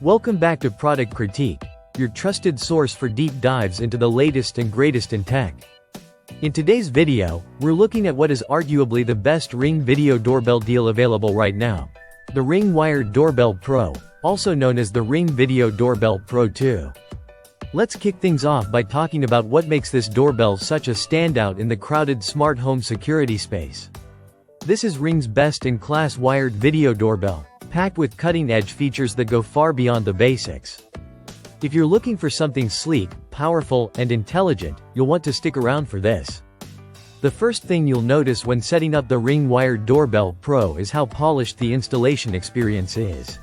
Welcome back to Product Critique, your trusted source for deep dives into the latest and greatest in tech. In today's video, we're looking at what is arguably the best Ring Video Doorbell deal available right now. The Ring Wired Doorbell Pro, also known as the Ring Video Doorbell Pro 2. Let's kick things off by talking about what makes this doorbell such a standout in the crowded smart home security space. This is Ring's best-in-class wired video doorbell, packed with cutting-edge features that go far beyond the basics. If you're looking for something sleek, powerful, and intelligent, you'll want to stick around for this. The first thing you'll notice when setting up the Ring Wired Doorbell Pro is how polished the installation experience is.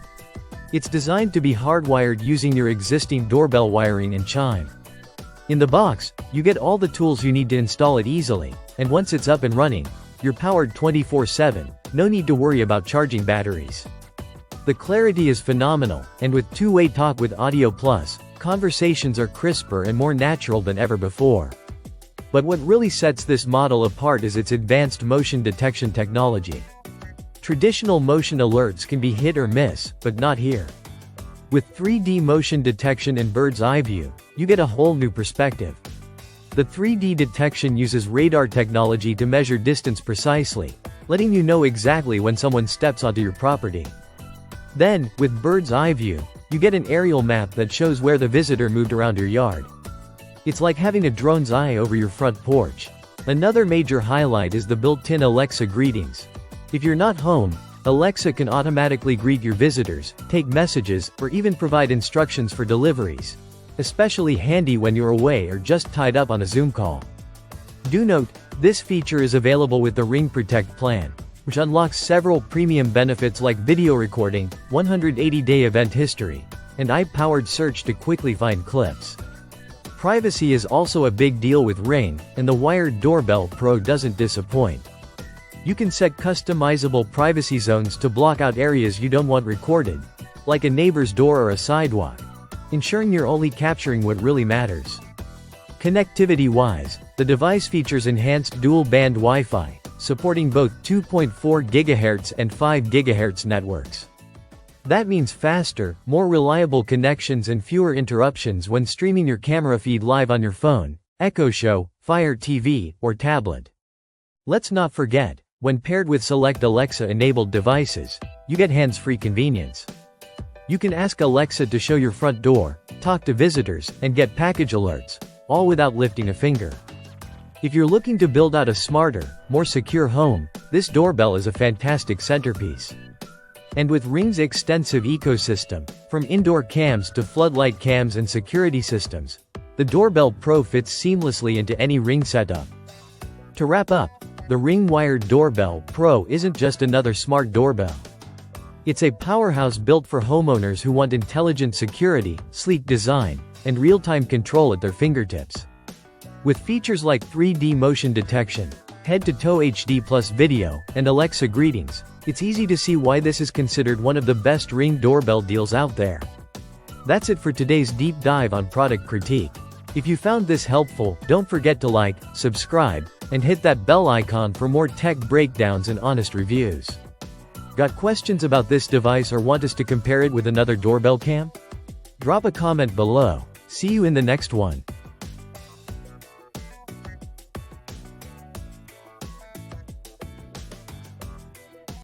It's designed to be hardwired using your existing doorbell wiring and chime. In the box, you get all the tools you need to install it easily, and once it's up and running, you're powered 24/7, no need to worry about charging batteries. The clarity is phenomenal, and with two-way talk with Audio Plus, conversations are crisper and more natural than ever before. But what really sets this model apart is its advanced motion detection technology. Traditional motion alerts can be hit or miss, but not here. With 3D motion detection and bird's eye view, you get a whole new perspective. The 3D detection uses radar technology to measure distance precisely, letting you know exactly when someone steps onto your property. Then, with bird's eye view, you get an aerial map that shows where the visitor moved around your yard. It's like having a drone's eye over your front porch. Another major highlight is the built-in Alexa greetings. If you're not home, Alexa can automatically greet your visitors, take messages, or even provide instructions for deliveries. Especially handy when you're away or just tied up on a Zoom call. Do note, this feature is available with the Ring Protect plan, which unlocks several premium benefits like video recording, 180-day event history, and AI-powered search to quickly find clips. Privacy is also a big deal with Ring, and the Wired Doorbell Pro doesn't disappoint. You can set customizable privacy zones to block out areas you don't want recorded, like a neighbor's door or a sidewalk, ensuring you're only capturing what really matters. Connectivity-wise, the device features enhanced dual-band Wi-Fi, supporting both 2.4 GHz and 5 GHz networks. That means faster, more reliable connections and fewer interruptions when streaming your camera feed live on your phone, Echo Show, Fire TV, or tablet. Let's not forget, when paired with select Alexa-enabled devices, you get hands-free convenience. You can ask Alexa to show your front door, talk to visitors, and get package alerts, all without lifting a finger. If you're looking to build out a smarter, more secure home, this doorbell is a fantastic centerpiece. And with Ring's extensive ecosystem, from indoor cams to floodlight cams and security systems, the Doorbell Pro fits seamlessly into any Ring setup. To wrap up, the Ring Wired Doorbell Pro isn't just another smart doorbell. It's a powerhouse built for homeowners who want intelligent security, sleek design, and real-time control at their fingertips. With features like 3D motion detection, head-to-toe HD plus video, and Alexa greetings, it's easy to see why this is considered one of the best Ring doorbell deals out there. That's it for today's deep dive on Product Critique. If you found this helpful, don't forget to like, subscribe, and hit that bell icon for more tech breakdowns and honest reviews. Got questions about this device or want us to compare it with another doorbell cam? Drop a comment below. See you in the next one.